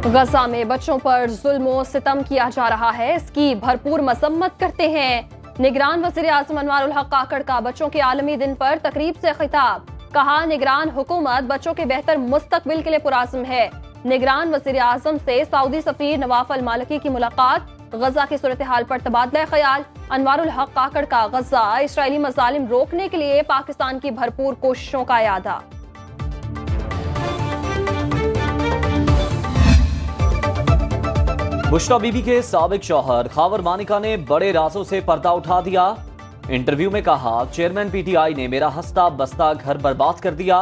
गजा में बच्चों पर जुल्म सितम किया जा रहा है, इसकी भरपूर मजम्मत करते हैं। निगरान वज़ीर आज़म अनवारुल हक काकड़ का बच्चों के आलमी दिन पर तकरीब से खिताब। कहा, निगरान हुकूमत बच्चों के बेहतर मुस्तकबिल के लिए पुराज़्म है। निगरान वज़ीर आज़म से सऊदी सफीर नवाफ अल मालिकी की मुलाकात। गजा की सूरत हाल पर तबादला ख्याल। अनवारुल हक काकड़ का गजा इसराइली मज़ालिम रोकने के लिए पाकिस्तान की भरपूर कोशिशों का यादा। बुशरा बीबी के साबिक शौहर खावर मानिका ने बड़े राजों से पर्दा उठा दिया। इंटरव्यू में कहा, चेयरमैन पीटीआई ने मेरा हंसता बसता घर बर्बाद कर दिया।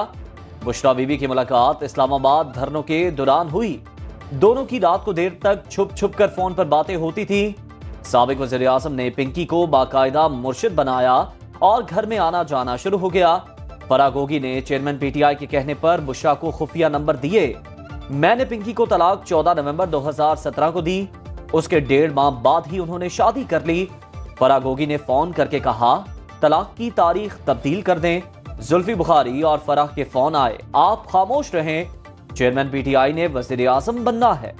बुशरा बीबी की मुलाकात इस्लामाबाद धरनों के दौरान हुई। दोनों की रात को देर तक छुप छुप कर फोन पर बातें होती थी। साबिक वज़ीर आज़म ने पिंकी को बाकायदा मुर्शिद बनाया और घर में आना जाना शुरू हो गया। फरागोगी ने चेयरमैन पीटीआई के कहने पर बुशरा को खुफिया नंबर दिए। मैंने पिंकी को तलाक 14 नवंबर 2017 को दी। उसके 1.5 माह बाद ही उन्होंने शादी कर ली। फरागोगी ने फोन करके कहा, तलाक की तारीख तब्दील कर दें। जुल्फी बुखारी और फराह के फोन आए, आप खामोश रहें। चेयरमैन पीटीआई ने वज़ीर आज़म बनना है।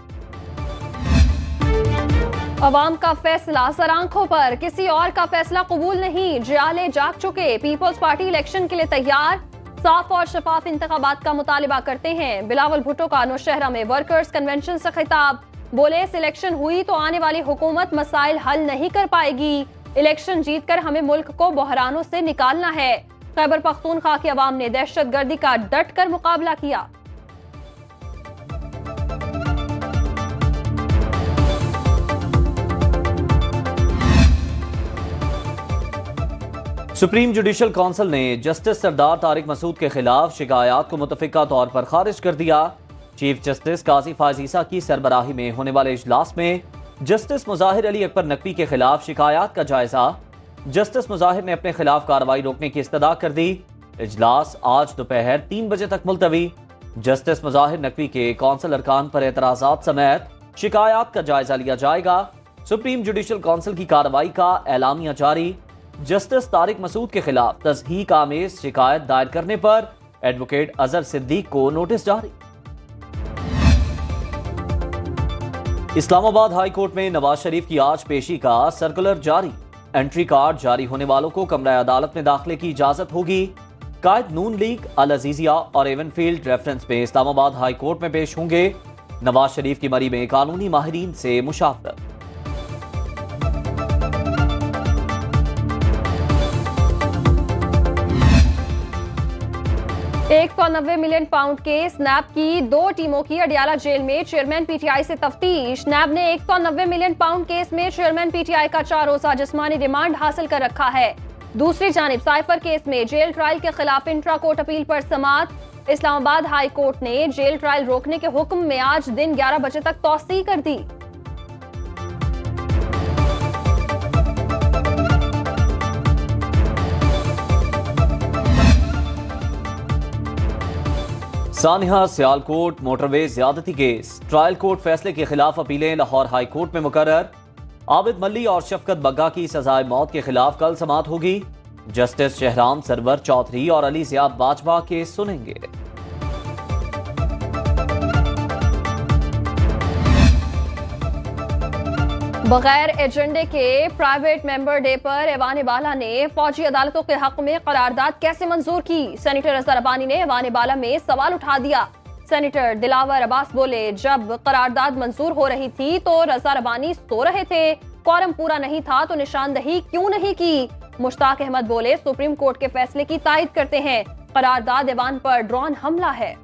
अवाम का फैसला सर आंखों पर, किसी और का फैसला कबूल नहीं। जियाले जाग चुके, पीपल्स पार्टी इलेक्शन के लिए तैयार। साफ और शफाफ इंतखाबात का मुतालिबा करते हैं। बिलावल भुट्टो का नौशहरा में वर्कर्स कन्वेंशन से खिताब। बोले, सिलेक्शन हुई तो आने वाली हुकूमत मसाइल हल नहीं कर पाएगी। इलेक्शन जीतकर हमें मुल्क को बहरानों से निकालना है। खैबर पख्तूनख्वा की अवाम ने दहशतगर्दी का डट कर मुकाबला किया। सुप्रीम जुडिशल काउंसिल ने जस्टिस सरदार तारिक मसूद के खिलाफ शिकायत को मुतफिका तौर पर खारिज कर दिया। चीफ जस्टिस काजी फायज ईसा की सरबराही में होने वाले इजलास में जस्टिस मुजाहिर अली अकबर नकवी के खिलाफ शिकायत का जायजा। जस्टिस मुजाहिर ने अपने खिलाफ कार्रवाई रोकने की इस्तदा कर दी। इजलास आज दोपहर 3 बजे तक मुलतवी। जस्टिस मुजाहिर नकवी के कौंसिल अरकान पर एतराजात समेत शिकायत का जायजा लिया जाएगा। सुप्रीम जुडिशल काउंसिल की कार्रवाई का एलामिया जारी। जस्टिस तारिक मसूद के खिलाफ तज़हीक आमेज शिकायत दायर करने पर एडवोकेट अजहर सिद्दीक को नोटिस जारी। इस्लामाबाद हाई कोर्ट में नवाज शरीफ की आज पेशी का सर्कुलर जारी। एंट्री कार्ड जारी होने वालों को कमरा अदालत में दाखिले की इजाजत होगी। कायद नून लीग अल अजीजिया और एवनफील्ड रेफरेंस में इस्लामाबाद हाई कोर्ट में पेश होंगे। नवाज शरीफ की मरी में कानूनी माहिरीन से मुशावरत। 190 मिलियन पाउंड के स्नैप की 2 टीमों की अडियाला जेल में चेयरमैन पीटीआई से तफ्तीश। नैब ने 190 मिलियन पाउंड केस में चेयरमैन पीटीआई का 4 रोजा जिस्मानी रिमांड हासिल कर रखा है। दूसरी जानिब साइफर केस में जेल ट्रायल के खिलाफ इंट्रा कोर्ट अपील पर समाअत। इस्लामाबाद हाई कोर्ट ने जेल ट्रायल रोकने के हुक्म में आज दिन 11 बजे तक तौसीह कर दी। सानिया सियालकोट मोटरवे ज्यादती केस ट्रायल कोर्ट फैसले के खिलाफ अपीलें लाहौर हाई कोर्ट में मुकर्रर। आबिद मल्ली और शफकत बग्गा की सजाए मौत के खिलाफ कल समाअत होगी। जस्टिस शहराम सरवर चौधरी और अली ज़ियाद बाजवा केस सुनेंगे। बगैर एजेंडे के प्राइवेट मेंबर डे पर ऐवान बाला ने फौजी अदालतों के हक में करारदाद कैसे मंजूर की। सेनेटर रज़ा रबानी ने ऐवान बाला में सवाल उठा दिया। सेनेटर दिलावर अब्बास बोले, जब करारदाद मंजूर हो रही थी तो रज़ा रबानी सो रहे थे, क्वारम पूरा नहीं था तो निशानदही क्यों नहीं की। मुश्ताक अहमद बोले, सुप्रीम कोर्ट के फैसले की तायद करते हैं, करारदाद ऐवान पर ड्रोन हमला है।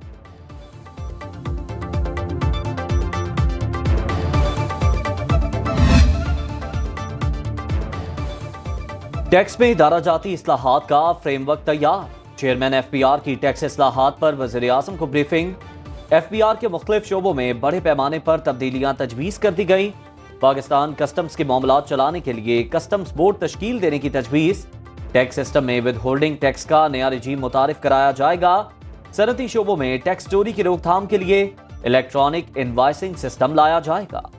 टैक्स में इदारा जाती इस्लाहात का फ्रेमवर्क तैयार। चेयरमैन एफपीआर की टैक्स इस्लाहात पर वज़ीर आज़म को ब्रीफिंग। एफपीआर के मुख्तलिफ शोबों में बड़े पैमाने पर तब्दीलियां तजवीज़ कर दी गई। पाकिस्तान कस्टम्स के मामलात चलाने के लिए कस्टम्स बोर्ड तश्कील देने की तजवीज़। टैक्स सिस्टम में विद होल्डिंग टैक्स का नया रजीम मुतारिफ कराया जाएगा। सनती शोबों में टैक्स चोरी की रोकथाम के लिए इलेक्ट्रॉनिक इनवाइसिंग सिस्टम लाया जाएगा।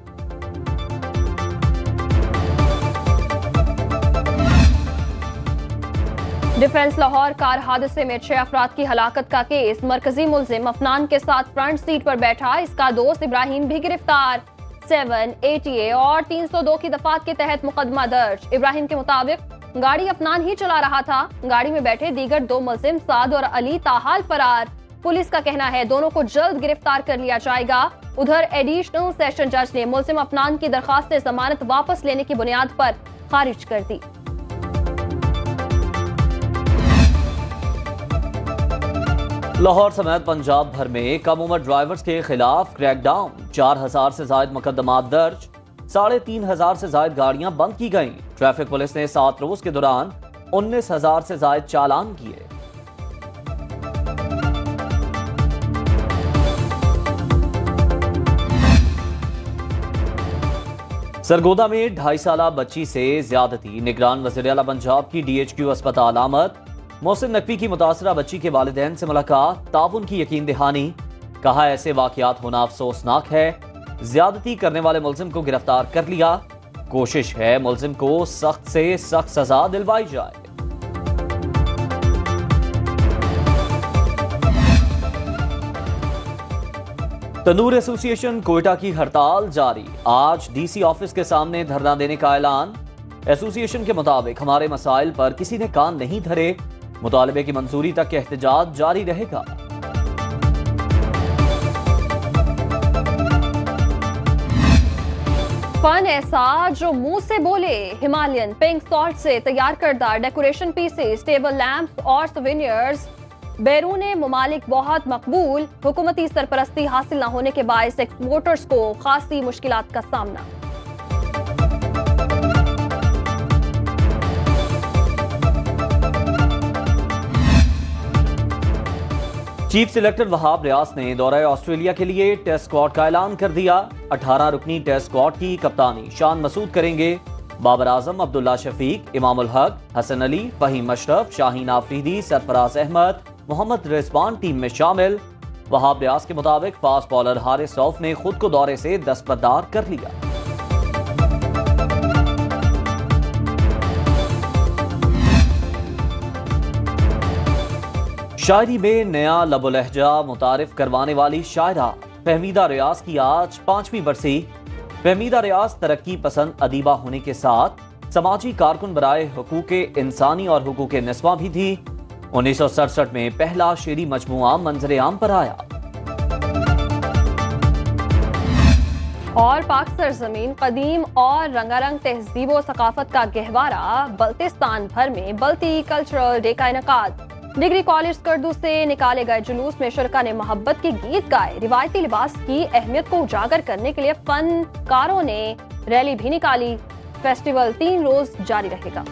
डिफेंस लाहौर कार हादसे में 6 अफराद की हलाकत का केस। मरकजी मुलजिम अफनान के साथ फ्रंट सीट पर बैठा इसका दोस्त इब्राहिम भी गिरफ्तार। 7 ATA और 302 की दफात के तहत मुकदमा दर्ज। इब्राहिम के मुताबिक गाड़ी अफनान ही चला रहा था। गाड़ी में बैठे दीगर 2 मुलजिम साद और अली ताहाल फरार। पुलिस का कहना है दोनों को जल्द गिरफ्तार कर लिया जाएगा। उधर एडिशनल सेशन जज ने मुलजिम अफनान की दरखास्त जमानत वापस लेने की बुनियाद पर खारिज कर दी। लाहौर समेत पंजाब भर में कम उम्र ड्राइवर्स के खिलाफ क्रैकडाउन। 4000 से ज्यादा मुकदमात दर्ज। 3500 से ज्यादा गाड़ियां बंद की गईं। ट्रैफिक पुलिस ने 7 रोज के दौरान 19,000 से ज्यादा चालान किए। सरगोदा में 2.5 साला बच्ची से ज्यादती। निगरान वज़ीर आला पंजाब की DHQ अस्पताल आमद। मोहसिन नकवी की मुतासरा बच्ची के वालिदैन से मुलाकात। ताउन की यकीन दहानी। कहा ऐसे वाकयात होना अफसोसनाक है। ज्यादती करने वाले मुलजिम को गिरफ्तार कर लिया। कोशिश है मुलजिम को सख्त से सख्त सजा दिलवाई जाए। तंदूर एसोसिएशन कोयटा की हड़ताल जारी। आज DC ऑफिस के सामने धरना देने का ऐलान। एसोसिएशन के मुताबिक हमारे मसाइल पर किसी ने कान नहीं धरे। मुतालबे की मंजूरी तक एहतजाज जारी रहेगा। फन ऐसा जो मुंह से बोले। हिमालयन पिंक सॉल्ट से तैयार करदा डेकोरेशन पीसेस, टेबल लैंप्स और सोवेनियर्स बैरून मुमालिक बहुत मकबूल। हुकूमती सरपरस्ती हासिल न होने के बायस एक्सपोर्टर्स को खासी मुश्किलात का सामना। चीफ सिलेक्टर वहाब रियाज ने दौरा ऑस्ट्रेलिया के लिए टेस्ट स्क्वाड का ऐलान कर दिया। 18 रुकनी टेस्ट स्क्वाड की कप्तानी शान मसूद करेंगे। बाबर आजम, अब्दुल्ला शफीक, इमामुल हक, हसन अली, फहीम अशरफ, शाहीन आफरीदी, सरफराज अहमद, मोहम्मद रिजवान टीम में शामिल। वहाब रियाज के मुताबिक फास्ट बॉलर हारिस रऊफ ने खुद को दौरे से दस्तबरदार कर लिया। शायरी में नया लबो लहजा मुतारिफ करवाने वाली शायरा फहमीदा रियाज की आज 5वीं बरसी। फहमीदा रियाज तरक्की पसंद अदीबा होने के साथ समाजी कारकुन बराए हुकूक इंसानी और हुकूक निस्वा भी थी। 1967 में पहला शेरी मजमुआ मंजरे आम पर आया। और पाक सरजमीन कदीम और रंगारंग तहजीब व सकाफत का गहवारा। बल्तिस्तान भर में बल्ती कल्चरल डे का इनेकाद। डिग्री कॉलेज स्कर्दू से निकाले गए जुलूस में शुरका ने मोहब्बत के गीत गाए। रिवायती लिबास की अहमियत को उजागर करने के लिए फनकारों ने रैली भी निकाली। फेस्टिवल 3 रोज जारी रहेगा।